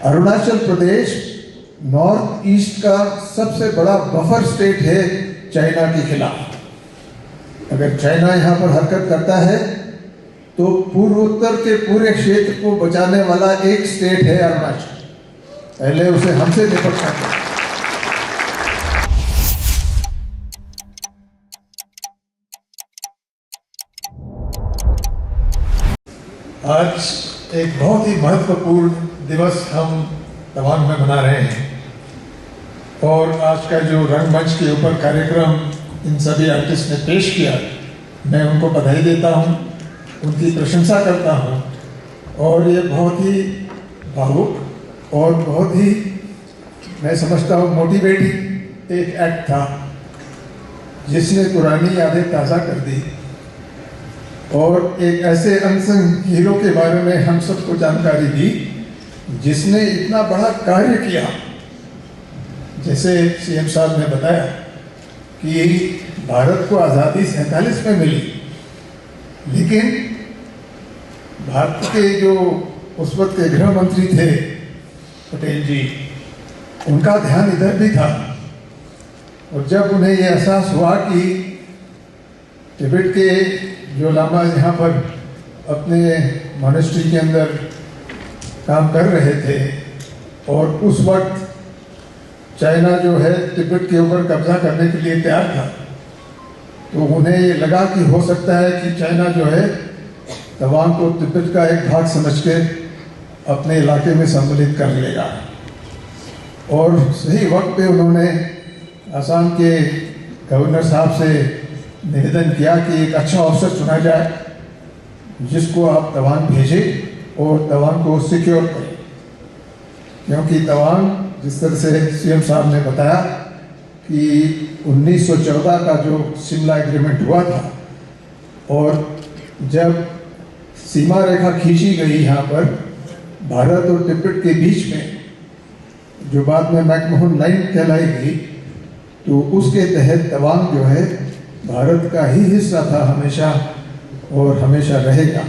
Arunachal Pradesh north east का सबसे बड़ा बफर स्टेट है चाइना के खिलाफ। अगर चाइना यहाँ पर हरकत करता है तो पूर्वोत्तर के पूरे क्षेत्र को बचाने वाला एक स्टेट है अरुणाचल। पहले उसे हमसे निपटना चाहिए। आज एक बहुत ही महत्वपूर्ण दिवस हम तवांग में मना रहे हैं और आज का जो रंगमंच के ऊपर कार्यक्रम इन सभी आर्टिस्ट ने पेश किया, मैं उनको बधाई देता हूं, उनकी प्रशंसा करता हूं। और ये बहुत ही भावुक और बहुत ही, मैं समझता हूं, मोटिवेटिंग एक एक्ट था जिसने पुरानी यादें ताज़ा कर दी और एक ऐसे अनसंग हीरो के बारे में हम सबको जानकारी दी जिसने इतना बड़ा कार्य किया। जैसे सीएम साहब ने बताया कि भारत को आज़ादी 47 में मिली, लेकिन भारत के जो उस वक्त के गृह मंत्री थे पटेल जी, उनका ध्यान इधर भी था। और जब उन्हें यह एहसास हुआ कि तिब्बत के जो लामा यहाँ पर अपने मॉनेस्ट्री के अंदर काम कर रहे थे और उस वक्त चाइना जो है तिब्बत के ऊपर कब्जा करने के लिए तैयार था, तो उन्हें ये लगा कि हो सकता है कि चाइना जो है तवांग को तिब्बत का एक भाग समझ के अपने इलाके में सम्मिलित कर लेगा। और सही वक्त पे उन्होंने असम के गवर्नर साहब से निवेदन किया कि एक अच्छा अफसर चुना जाए जिसको आप तवांग भेजें और तवांग को सिक्योर करें, क्योंकि तवांग, जिस तरह से सीएम साहब ने बताया कि 1914 का जो शिमला एग्रीमेंट हुआ था और जब सीमा रेखा खींची गई यहाँ पर भारत और तिब्बत के बीच में, जो बाद में मैकमोहन लाइन कहलाई गई, तो उसके तहत तवांग जो है भारत का ही हिस्सा था हमेशा और हमेशा रहेगा।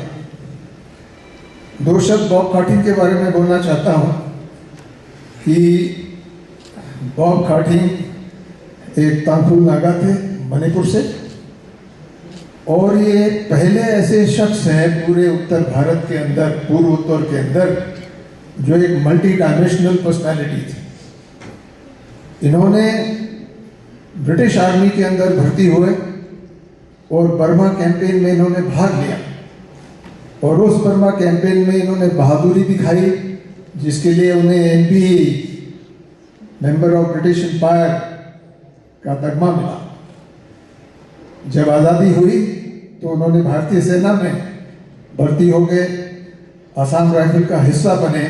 दो शब्द बॉब खाटिंग के बारे में बोलना चाहता हूं कि बॉब खाटिंग एक तांगखुल नागा थे मणिपुर से, और ये पहले ऐसे शख्स हैं पूरे उत्तर भारत के अंदर, पूर्व उत्तर के अंदर, जो एक मल्टी डायमेंशनल पर्सनालिटी थी। इन्होंने ब्रिटिश आर्मी के अंदर भर्ती हुए और बर्मा कैंपेन में इन्होंने भाग लिया और उस बर्मा कैंपेन में इन्होंने बहादुरी दिखाई, जिसके लिए उन्हें MP, member of British Empire का तगमा मिला। जब आज़ादी हुई तो उन्होंने भारतीय सेना में भर्ती हो गए, आसाम राइफल का हिस्सा बने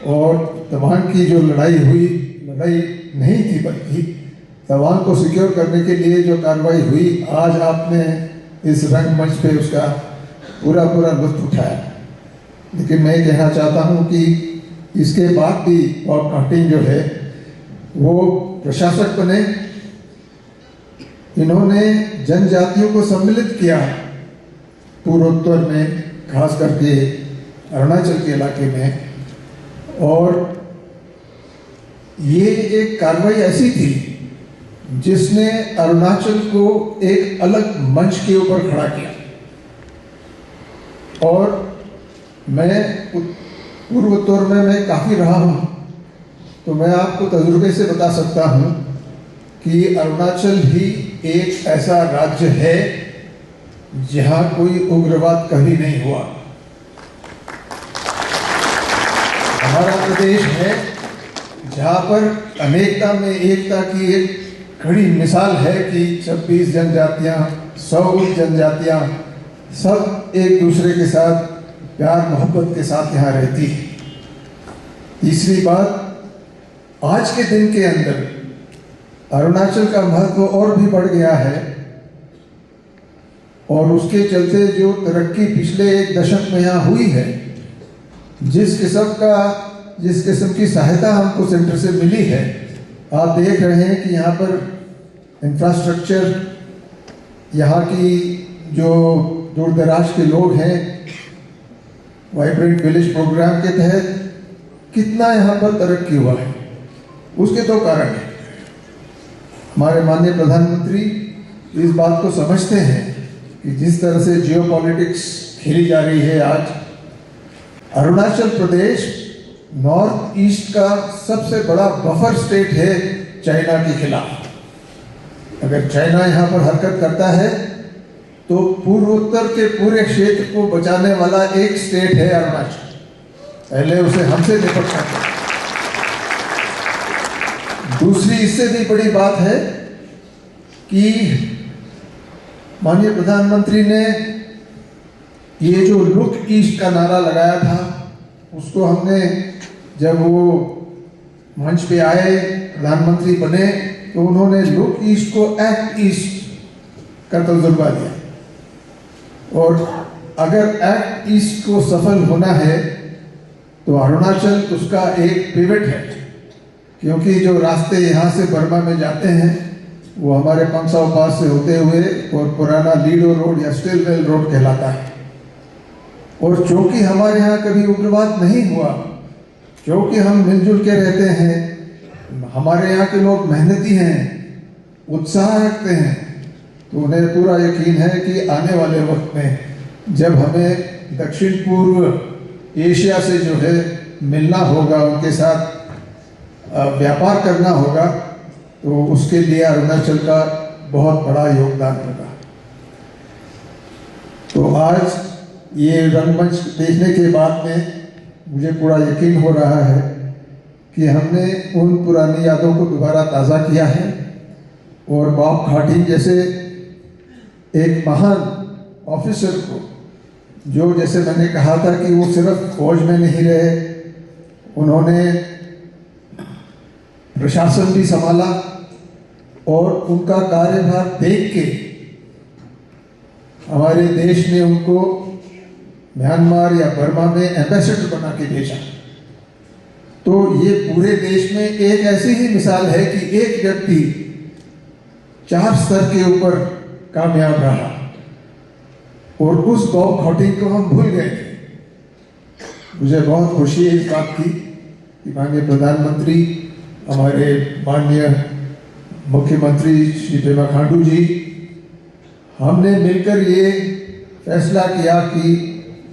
और तवांग की जो लड़ाई हुई, लड़ाई नहीं थी बल्कि तवांग को सिक्योर करने के लिए जो कार्रवाई हुई, आज आपने इस रंगमंच पे उसका पूरा लुत्फ उठाया। लेकिन मैं कहना चाहता हूं कि इसके बाद भी बॉब खाटिंग जो है वो प्रशासक बने। इन्होंने जनजातियों को सम्मिलित किया पूर्वोत्तर में, खास करके अरुणाचल के इलाके में, और ये एक कार्रवाई ऐसी थी जिसने अरुणाचल को एक अलग मंच के ऊपर खड़ा किया। और मैं पूर्वोत्तर में मैं काफ़ी रहा हूँ, तो मैं आपको तजुर्बे से बता सकता हूँ कि अरुणाचल ही एक ऐसा राज्य है जहाँ कोई उग्रवाद कभी नहीं हुआ। हमारा प्रदेश है जहाँ पर अनेकता में एकता की एक खड़ी मिसाल है कि 26 जनजातियाँ, 100 जनजातियाँ सब एक दूसरे के साथ प्यार मोहब्बत के साथ यहाँ रहती है। तीसरी बात, आज के दिन के अंदर अरुणाचल का महत्व और भी बढ़ गया है और उसके चलते जो तरक्की पिछले एक दशक में यहाँ हुई है, जिस किस्म की सहायता हमको सेंटर से मिली है, आप देख रहे हैं कि यहाँ पर इंफ्रास्ट्रक्चर, यहाँ की जो दूर दराज के लोग हैं, वाइब्रेंट विलेज प्रोग्राम के तहत कितना यहाँ पर तरक्की हुआ है। उसके दो कारण हैं। हमारे माननीय प्रधानमंत्री इस बात को समझते हैं कि जिस तरह से जियोपॉलिटिक्स खेली जा रही है आज, अरुणाचल प्रदेश नॉर्थ ईस्ट का सबसे बड़ा बफर स्टेट है चाइना के खिलाफ। अगर चाइना यहाँ पर हरकत करता है तो पूर्वोत्तर के पूरे क्षेत्र को बचाने वाला एक स्टेट है अरुणाचल। पहले उसे हमसे निपटना चाहिए। दूसरी इससे भी बड़ी बात है कि माननीय प्रधानमंत्री ने ये जो लुक ईस्ट का नारा लगाया था, उसको हमने जब वो मंच पे आए, प्रधानमंत्री बने, तो उन्होंने लुक ईस्ट को एक्ट ईस्ट का तजुर्बा दिया। और अगर एक्ट ईस्ट को सफल होना है तो अरुणाचल उसका एक पिवट है, क्योंकि जो रास्ते यहाँ से बर्मा में जाते हैं वो हमारे पंगसाउ पास से होते हुए और पुराना लीडो रोड या स्टिलवेल रोड कहलाता है। और चूंकि हमारे यहाँ कभी उग्रवाद नहीं हुआ, क्योंकि हम मिलजुल के रहते हैं, हमारे यहाँ के लोग मेहनती हैं, उत्साह रखते हैं, तो उन्हें पूरा यकीन है कि आने वाले वक्त में जब हमें दक्षिण पूर्व एशिया से जो है मिलना होगा, उनके साथ व्यापार करना होगा, तो उसके लिए अरुणाचल का बहुत बड़ा योगदान होगा। तो आज ये रंगमंच देखने के बाद में मुझे पूरा यकीन हो रहा है कि हमने उन पुरानी यादों को दोबारा ताज़ा किया है और बॉब खाटिंग जैसे एक महान ऑफिसर को, जो जैसे मैंने कहा था कि वो सिर्फ फौज में नहीं रहे, उन्होंने प्रशासन भी संभाला और उनका कार्यभार देख के हमारे देश ने उनको म्यांमार या बर्मा में एम्बेसडर बना के भेजा। तो ये पूरे देश में एक ऐसी ही मिसाल है कि एक व्यक्ति 4 स्तर के ऊपर कामयाब रहा और उस बॉब खाटिंग को हम भूल गए थे। मुझे बहुत खुशी है इस बात की कि माननीय प्रधानमंत्री, हमारे माननीय मुख्यमंत्री श्री पेमा खांडू जी, हमने मिलकर ये फैसला किया कि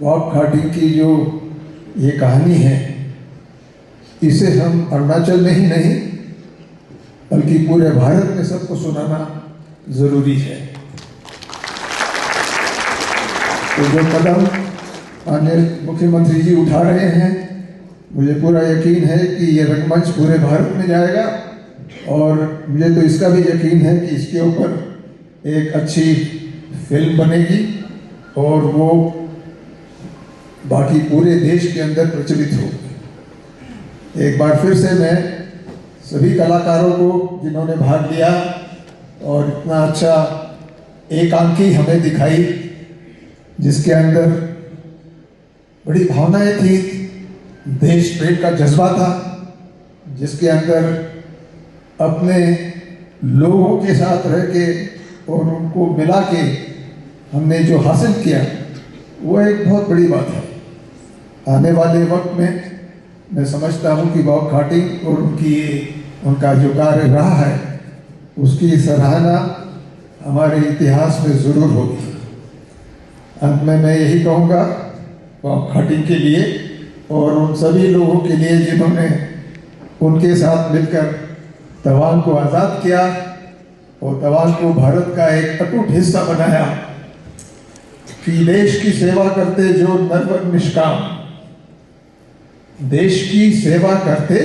बॉब खाटिंग की जो ये कहानी है, इसे हम अरुणाचल में ही नहीं बल्कि पूरे भारत में सबको सुनाना जरूरी है। तो जो कदम माननीय मुख्यमंत्री जी उठा रहे हैं, मुझे पूरा यकीन है कि ये रंगमंच पूरे भारत में जाएगा और मुझे तो इसका भी यकीन है कि इसके ऊपर एक अच्छी फिल्म बनेगी और वो बाकी पूरे देश के अंदर प्रचलित होगी। एक बार फिर से मैं सभी कलाकारों को जिन्होंने भाग लिया और इतना अच्छा एकांकी हमें दिखाई, जिसके अंदर बड़ी भावनाएं थी, देश प्रेम का जज्बा था, जिसके अंदर अपने लोगों के साथ रह के और उनको मिला के हमने जो हासिल किया, वो एक बहुत बड़ी बात है। आने वाले वक्त में मैं समझता हूँ कि बॉब खाटिंग और उनका जो कार्य रहा है, उसकी सराहना हमारे इतिहास में ज़रूर होगी। अंत में मैं यही कहूँगा बॉब खाटिंग के लिए और उन सभी लोगों के लिए जिन्होंने उनके साथ मिलकर तवांग को आज़ाद किया और तवांग को भारत का एक अटूट हिस्सा बनाया, कि देश की सेवा करते जो नरवर निष्काम, देश की सेवा करते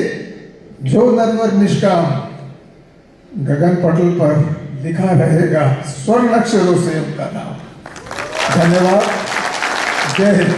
जो नरवर निष्काम, गगन पटल पर लिखा रहेगा स्वर्ण अक्षरों से उनका नाम। धन्यवाद। जय हिंद।